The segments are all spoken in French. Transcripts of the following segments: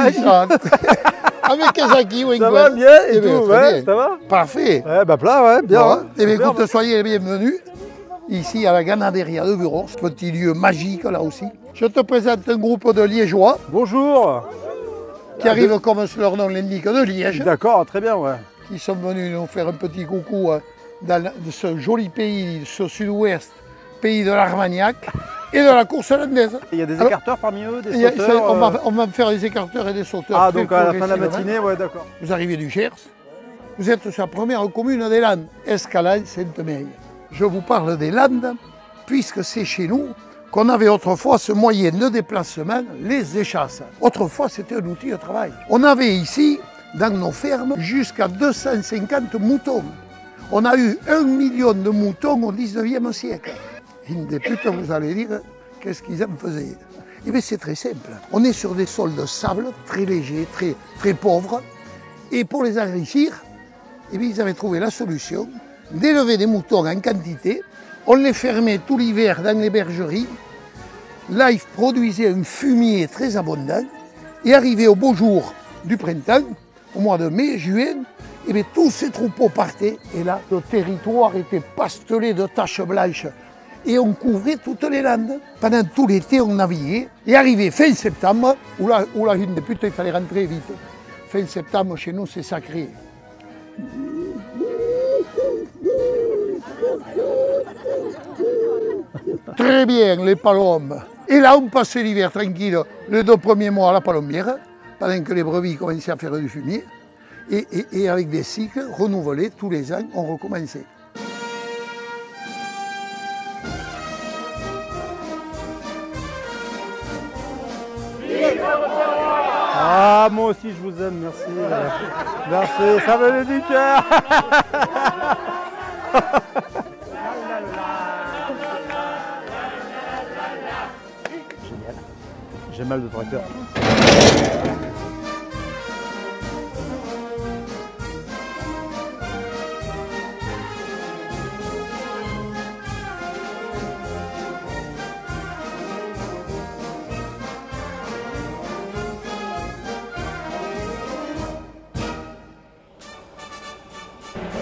Richard. Avec Kazaki, Ça va bien et tout, ouais, bien. ça va? Parfait. Ouais, bah plat, ouais, bien. Bon, Hein. eh bien, écoute, soyez les bienvenus ici à la Ganaderia de Buros, petit lieu magique là aussi. Je te présente un groupe de Liégeois Bonjour. qui arrivent, comme leur nom l'indique, de Liège, D'accord, très bien, ouais. qui sont venus nous faire un petit coucou dans ce joli pays, ce sud-ouest, pays de l'Armagnac et de la course hollandaise. Il y a des écarteurs parmi eux, des Il y a- sauteurs. on va faire des écarteurs et des sauteurs. Ah, très donc à la fin de la progressivement. matinée, ouais, d'accord. Vous arrivez du Gers, vous êtes sur la première commune des Landes, Escalade-Sainte-Meille. Je vous parle des Landes, puisque c'est chez nous qu'on avait autrefois ce moyen de déplacement, les échasses. Autrefois, c'était un outil de travail. On avait ici, dans nos fermes, jusqu'à 250 moutons. On a eu 1 million de moutons au 19e siècle. Une des putes, vous allez dire, qu'est-ce qu'ils en faisaient? Eh bien, c'est très simple. On est sur des sols de sable, très légers, très pauvres. Et pour les enrichir, eh bien, ils avaient trouvé la solution d'élever des moutons en quantité. On les fermait tout l'hiver dans les bergeries. Là, ils produisaient un fumier très abondant. Et arrivé au beau jour du printemps, au mois de mai, juin, eh bien, tous ces troupeaux partaient. Et là, le territoire était pastelé de taches blanches. Et on couvrait toutes les landes. Pendant tout l'été, on naviguait. Et arrivé fin septembre, où là, une des putes, il fallait rentrer vite. Fin septembre, chez nous, c'est sacré. Très bien, les palombes. Et là, on passait l'hiver tranquille, les 2 premiers mois à la palombière, pendant que les brebis commençaient à faire du fumier. Et avec des cycles renouvelés tous les ans, on recommençait. Ah, moi aussi je vous aime, merci. Merci, ça venait du cœur. Génial. J'ai mal de tracteur.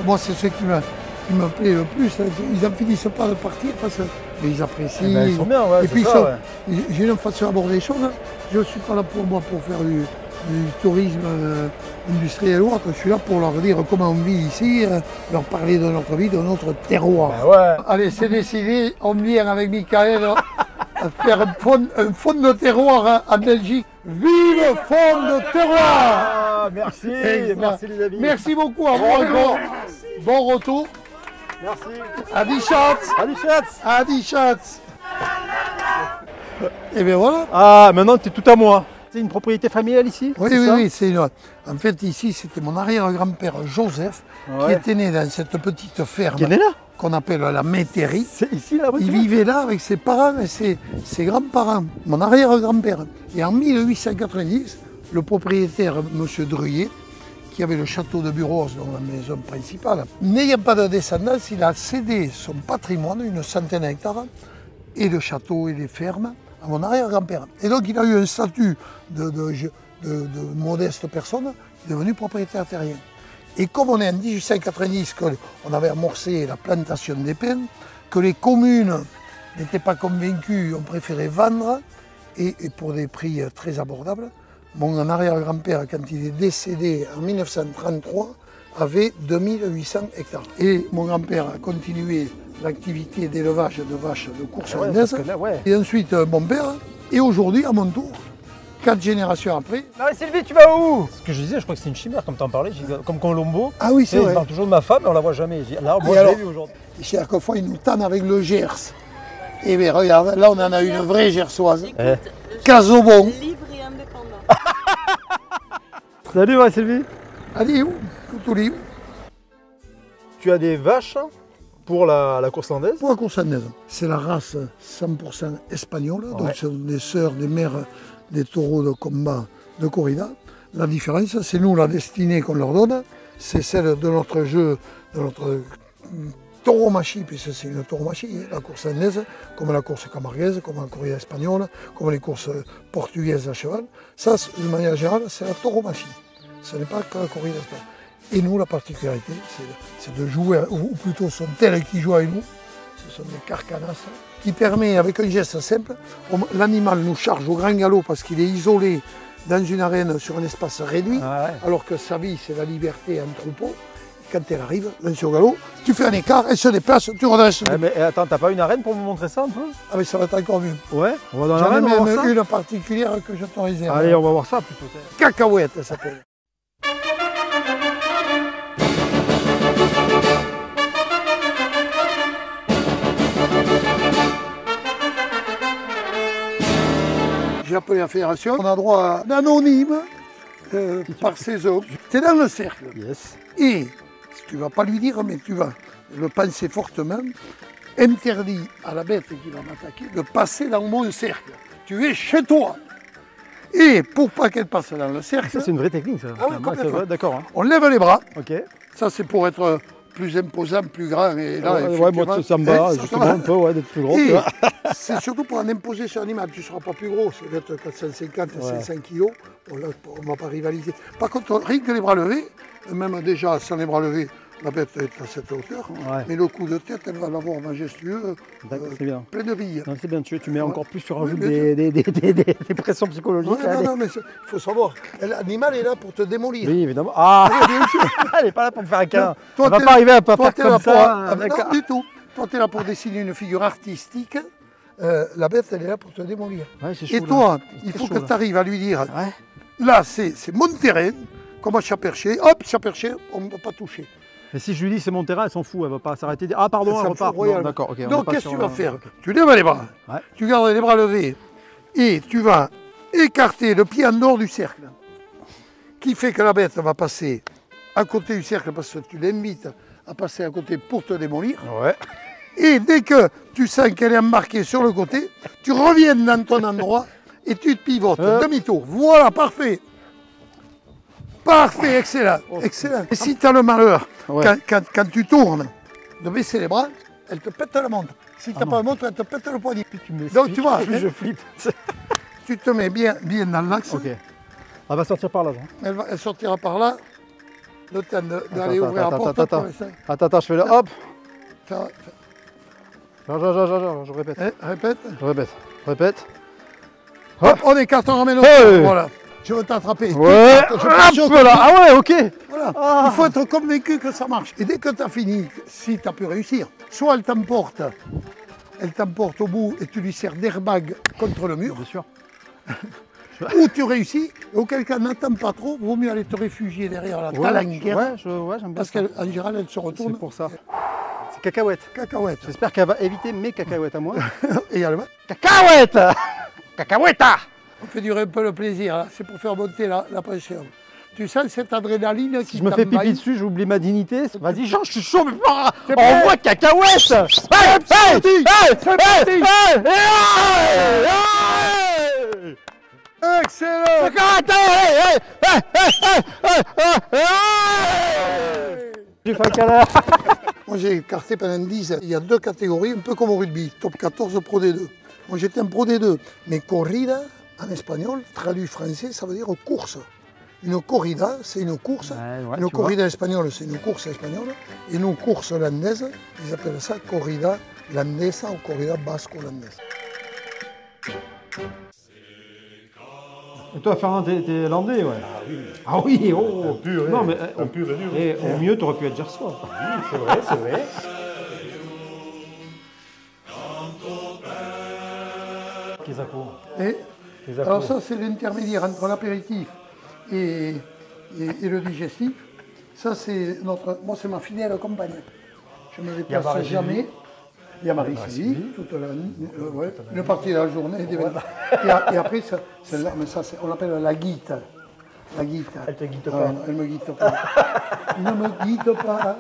Moi, c'est ce qui me plaît le plus. Ils n'en finissent pas de partir parce qu'ils apprécient. Eh ben, ils sont bien, ouais, Et puis, c'est ça, j'ai une façon d'aborder les choses. Je ne suis pas là pour moi pour faire du tourisme industriel ou autre. Je suis là pour leur dire comment on vit ici, leur parler de notre vie, de notre terroir. Ben ouais. Allez, c'est décidé. On vient avec Michael à faire un fond de terroir en Belgique. Vive fond de terroir! Ah, merci, merci les amis. Merci beaucoup à vous. Bon retour. Merci. Adi Schatz. Allez, Schatz. Adi Schatz. Et bien voilà. Ah, maintenant tu es tout à moi. C'est une propriété familiale ici? Oui, c'est oui, ça? oui. En fait, ici, c'était mon arrière-grand-père Joseph qui Ouais. était né dans cette petite ferme Qui est né là? qu'on appelle la métairie. C'est ici là? Il vivait là avec ses parents et ses grands-parents, mon arrière-grand-père. Et en 1890, le propriétaire, M. Druyer, qui avait le château de Buros dans la maison principale, n'ayant pas de descendance, il a cédé son patrimoine, une centaine d'hectares, et de châteaux et des fermes, à mon arrière-grand-père. Et donc il a eu un statut de modeste personne, il est devenu propriétaire terrien. Et comme on est en 1890, qu'on avait amorcé la plantation des pins, que les communes n'étaient pas convaincues, ont préféré vendre, et pour des prix très abordables, mon arrière-grand-père, quand il est décédé en 1933, avait 2800 hectares. Et mon grand-père a continué l'activité d'élevage de vaches de course hollandaise. Ouais. Et ensuite mon père, et aujourd'hui à mon tour, 4 générations après. Marie Sylvie, tu vas où? Ce que je disais, je crois que c'est une chimère, comme tu en parlais, comme Colombo. Ah oui, c'est Je vrai. parle toujours de ma femme, mais on la voit jamais. Là, moi, Et je alors l'ai vu aujourd'hui. Chaque fois, il nous tanne avec le Gers. Et bien regarde, là on en a une vraie gersoise. Casobon. Libre et indépendant. Salut Marie Sylvie. Allez, où tout libre. Tu as des vaches pour la course hollandaise? Pour la course hollandaise, c'est la race 100% espagnole. Ouais. Donc ce sont des sœurs, des mères des taureaux de combat de corrida. La différence, c'est nous la destinée qu'on leur donne, c'est celle de notre jeu, de notre tauromachie, puisque c'est une tauromachie, la course landaise, comme la course camarguaise, comme la corrida espagnole, comme les courses portugaises à cheval. Ça, de manière générale, c'est la tauromachie. Ce n'est pas que la corrida espagnole. Et nous, la particularité, c'est de jouer, ou plutôt ce sont tels qui jouent avec nous, ce sont des carcanas, qui permet, avec un geste simple, l'animal nous charge au grand galop parce qu'il est isolé dans une arène sur un espace réduit, alors que sa vie, c'est la liberté en troupeau. Quand elle arrive, lancée au galop, tu fais un écart, elle se déplace, tu redresses. Mais attends, t'as pas une arène pour me montrer ça un peu? Ah mais ça va être encore mieux. Ouais, on va dans l'arène, on va voir ça. Une particulière que je t'en réserve. Allez, on va voir ça plutôt. Cacahuète, elle s'appelle. J'ai appelé la fédération, on a droit à un anonyme par ses hommes. Tu es dans le cercle. Yes. Et tu ne vas pas lui dire, mais tu vas le penser fortement, interdit à la bête qui va m'attaquer de passer dans mon cercle. Tu es chez toi. Et pour pas qu'elle passe dans le cercle... Ça, c'est une vraie technique, ça. Ah oui, complètement. D'accord. Hein. On lève les bras. Ok. Ça, c'est pour être plus imposant, plus grand. Et là, ouais, moi, ça me va, justement, un peu, d'être plus gros. C'est surtout pour en imposer sur l'animal. Tu ne seras pas plus gros. Ça va être 450, 500 kg. On ne va pas rivaliser. Par contre, rien que les bras levés, même déjà sans les bras levés, la bête est à cette hauteur. Ouais. Mais le coup de tête, elle va l'avoir majestueux, plein de billes. C'est bien, tu mets encore plus sur un jeu des pressions psychologiques. Non, mais il faut savoir, l'animal est là pour te démolir. Oui, évidemment. Ah, elle n'est pas là pour me faire un câlin. Elle ne va pas arriver à pas faire comme ça. Non, du tout. Toi, tu es là pour dessiner une figure artistique. La bête, elle est là pour te démolir. Ouais, chaud, et toi, il faut que tu arrives à lui dire, là, c'est mon terrain, comme un chat perché. Hop, chat perché, on ne va pas toucher. Et si je lui dis c'est mon terrain, elle s'en fout, elle ne va pas s'arrêter. Ah pardon, elle repart. D'accord, ok. Donc qu'est-ce que tu vas faire? Tu lèves les bras, tu gardes les bras levés et tu vas écarter le pied en dehors du cercle. Qui fait que la bête va passer à côté du cercle parce que tu l'invites à passer à côté pour te démolir. Ouais. Et dès que tu sens qu'elle est embarquée sur le côté, tu reviens dans ton endroit et tu te pivotes, demi-tour. Voilà, parfait. Parfait, excellent, excellent. Et si tu as le malheur, quand tu tournes, de baisser les bras, elle te pète la montre. Si tu n'as pas la montre, elle te pète le poignet. Donc tu vois, je flippe. Tu te mets bien dans l'axe. Ok. Elle va sortir par là. Elle sortira par là. Le temps d'aller ouvrir la porte. Attends, je fais le hop. Je répète. Répète. Hop, on écarte, on ramène au voilà. Je veux t'attraper. Ouais, là. Ah ouais, ok. Voilà. Il faut être convaincu que ça marche. Et dès que tu as fini, si tu as pu réussir, soit elle t'emporte au bout et tu lui sers d'airbag contre le mur. Bien sûr. Ou tu réussis, auquel cas n'attends pas trop, vaut mieux aller te réfugier derrière la talanguère. Ouais, j'aime bien. Parce qu'en général, elle se retourne. C'est pour ça. C'est cacahuète. Cacahuète. J'espère qu'elle va éviter mes cacahuètes à moi. Également. Cacahuète. Cacahuèta. On fait durer un peu le plaisir, c'est pour faire monter la pression. Tu sens cette adrénaline qui je me fais pipi dessus, j'oublie ma dignité. Vas-y Jean, je suis chaud, mais envoie cacahuète. C'est parti. Excellent. J'ai fait un câlin. Moi j'ai écarté pendant 10 ans. Il y a deux catégories, un peu comme au rugby, top 14, pro D2. Moi j'étais un pro D2, mais corrida, en espagnol, traduit français, ça veut dire course. Une corrida, c'est une course. Une corrida espagnole, c'est une course espagnole. Et une course landaise, ils appellent ça corrida landesa ou corrida basco-landaise. Et toi, Fernand, t'es landais, ouais. Ah oui, oh pur, non, mais pur et dur. Et au mieux, t'aurais pu être gersois. Oui, c'est vrai, c'est vrai. Alors ça, c'est l'intermédiaire entre l'apéritif et le digestif. Ça, c'est moi, c'est ma fidèle compagne. Je ne me déplace jamais. Il y a Marie-Sylvie, toute une partie de la journée. Et après, celle-là, mais ça, on l'appelle la guite. La guite. Elle te guite pas. Elle me guite pas. Ne me guite pas.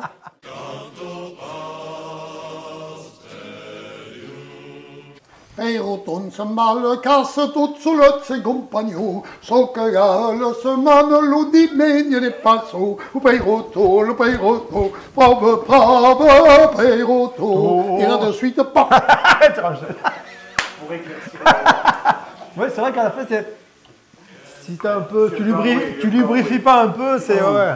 Peyroton s'emballe, casse tout sous le ses compagnons, so que gale se mane l'udimegne des passos, Peyroton, le Peyroton, pauvre, Peyroton, et là de suite, pop. Ouais, c'est vrai qu'à la fin, c'est. Si t'as un peu. Tu lubrifies pas un peu, c'est. Ouais.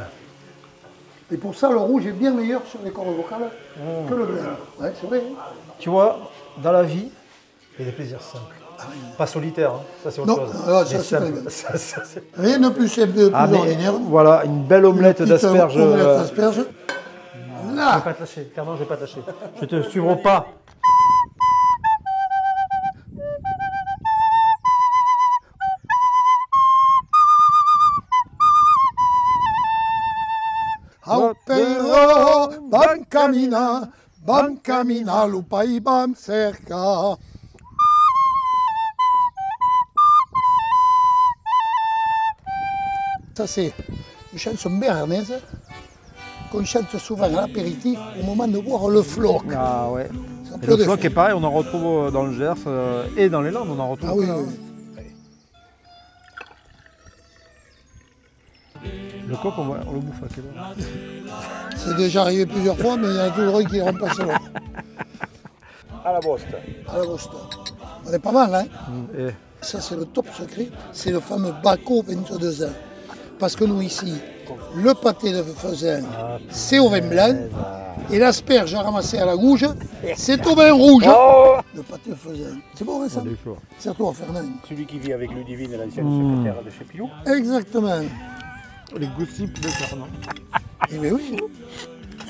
Et pour ça, le rouge est bien meilleur sur les cordes vocales que le blanc. Ouais, c'est vrai. Tu vois, dans la vie, il y a des plaisirs simples. Pas solitaires, hein. Ça c'est autre Non, chose. ça, Mais c'est simple. pas bien. C'est- Rien de plus simple, de plus Ah, mais ordinaire. voilà, une belle omelette Une petite d'asperges. omelette d'asperges. Je vais Là, pas te lâcher, Fernand, je vais pas te lâcher. Je te suivrai pas. au Pedro, bam camina, lupai bam cerca. Ça, c'est une chanson béarnaise qu'on chante souvent à l'apéritif au moment de boire le floc. Ah ouais. C'est un Et peu le de floc feu. est pareil, on en retrouve dans le Gers et dans les Landes, on en retrouve. Ah oui, plein, oui. hein. Le coq, on le bouffe à quelle heure? C'est déjà arrivé plusieurs fois, mais il y en a toujours un qui remplace l'autre. À la boste. À la Boston. On est pas mal, hein? Et Ça, c'est le top secret. C'est le fameux Baco 22 ans. Parce que nous, ici, le pâté de faisan, c'est au vin blanc. Et l'asperge ramassée à la gouge, c'est au vin rouge. Le pâté de faisan. C'est bon, hein, ça? des fois. C'est toi, Fernand. Celui qui vit avec Ludivine, l'ancienne secrétaire de chez Pilou. Exactement. Les gossips de Fernand. Eh bien oui.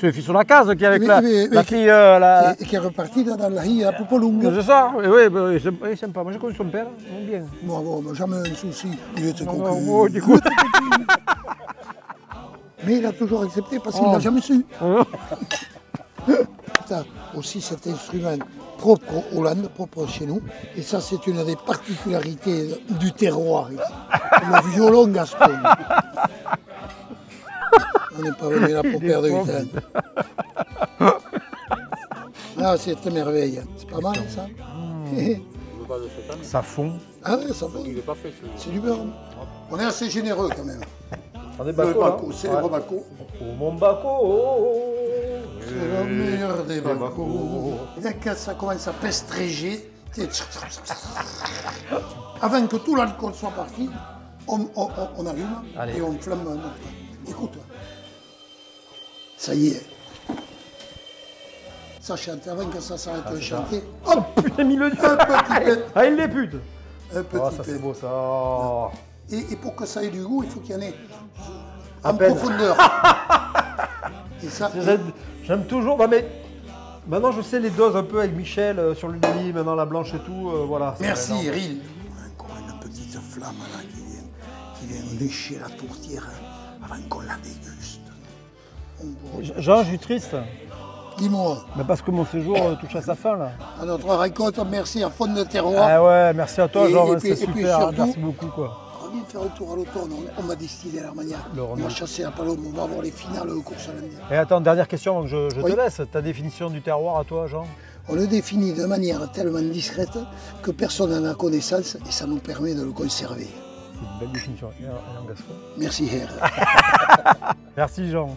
C'est le fils sur la case qui est avec Mais- la mais- fille. La... Et qui est reparti dans la rue à Popolung. C'est ça, oui, oui, il est sympa. Moi j'ai connu son père, il bien. Moi, bon, jamais un souci. Il était Non, cocu. oh, du coup. Mais il a toujours accepté parce qu'il n'a jamais su. Oh. Ça, aussi, cet instrument propre aux Landes, propre chez nous. Et ça, c'est une des particularités du terroir ici. Le violon gascon. On n'est pas venu là pour perdre du temps. Là, c'est une merveille. C'est pas mal, ça. Ça fond. Ah ouais, ça va. Il n'est pas fait celui-là. C'est du beurre. On est assez généreux quand même. On est Le Baco, Baco, là. c'est le Baco. Oh mon Baco. C'est le meilleur des Bacos. Dès que ça commence à pestréger, avant que tout l'alcool soit parti, on allume. Allez. Et on flamme notre. Écoute, ça y est. Ça chante, avant que ça s'arrête de chanter. Hop, Putain, il le dit. un petit peu. Ah, il les pute. Un petit Oh, ça peu. c'est beau ça. Et pour que ça ait du goût, il faut qu'il y en ait À en peine. profondeur. Et ça, J'aime toujours. Bah, mais maintenant je sais les doses un peu avec Michel sur l'huile, maintenant la blanche et tout. Voilà. c'est merci, énorme. Ril. Encore une petite flamme là qui vient lécher la tourtière avant qu'on la déguste. Jean, je suis triste. Dis-moi, Mais parce que mon séjour touche à sa fin là. à notre récolte, merci à Fond de Terroir. Ah ouais, merci à toi, Et- Jean, et puis- c'est et puis super. surtout- Merci beaucoup quoi. On vient faire un tour à l'automne, on va distiller l'Armagnac, Le on va Renault. chasser la palome, on va voir les finales de course à l'Indien. Et attends, dernière question avant que je Oui. te laisse. Ta définition du terroir à toi, Jean? On le définit de manière tellement discrète que personne n'en a connaissance et ça nous permet de le conserver. C'est une belle définition. Et en gascon. Merci, Herr. Merci, Jean.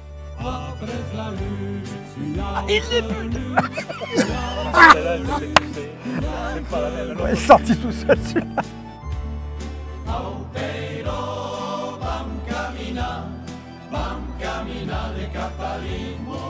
Il est sorti tout seul celui-là. Bam camina de Catalimo.